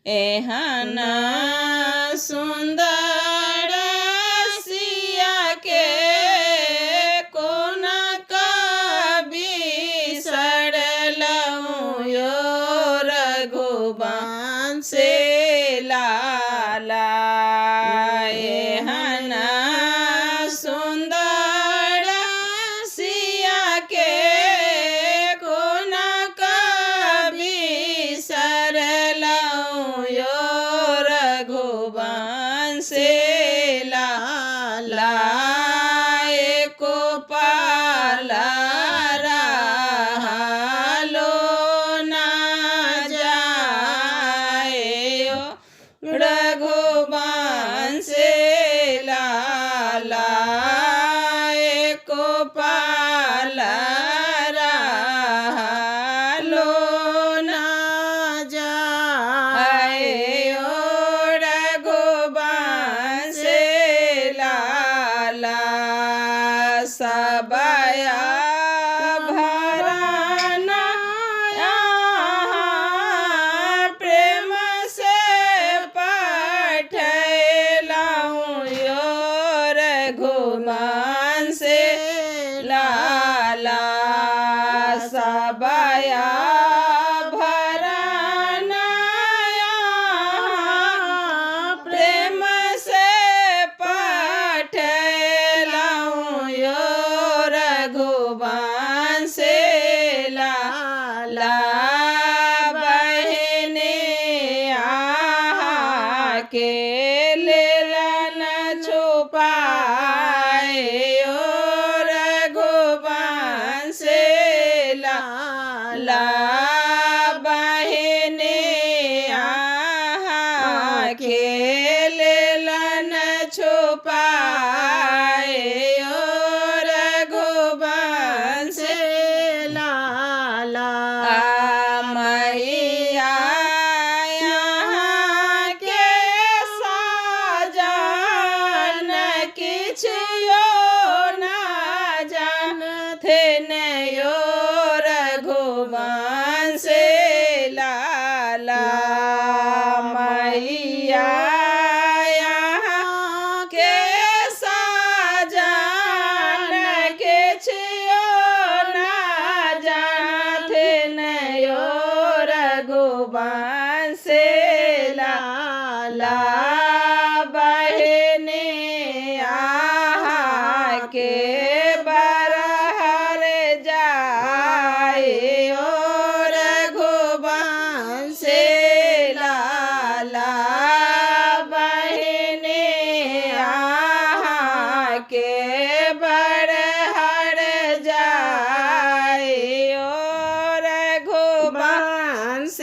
एहना सुंदर सिया के कोना कभी सड़लऊँ यो रघुवंश लाला। एहना सुंदर सिया के कोना कभी सड़लऊँ यो रघुवंश लाला। एको पल रहलो ना जाए ओ रघुवंश लाला। एको पल रहलो ना जाए ओ रघुवंश लाला। सबया भरना यहाँ प्रेम से पठैलऊँ यो रघुवंश लाला। सबया भरना यहाँ प्रेम से पठैलऊँ यो रघुवंश लाला। बहने आहा के लेलन छुपाए ओ रघुवंश लाला। बहने आहा के लेलन छुपाए ओ रघुवंश लाला। मैया यहाँ के साजन किछुओ ना जानथे यो रघुवंश लाला। मैया यहाँ के साजन किछुओ ना जानथे यो रघुवंश लाला। बहने आहा के बरहर जाए ओ रघुवंश लाला। बहने आहा के बरहर जाए ओ रघुवंश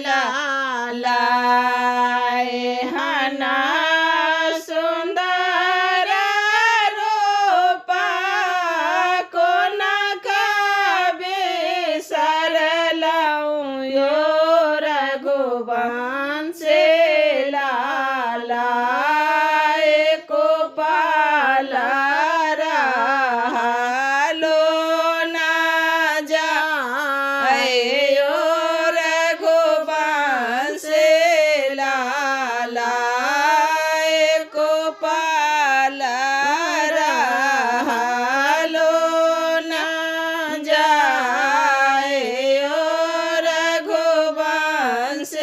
लाला। एहना सुंदर रूप कोना कभी सड़लऊँ यो रघुवंश लाला। एको पल रहलो ना जाए ओ रघुवंश लाला। एको पल रहलो ना जाए ओ रघुवंश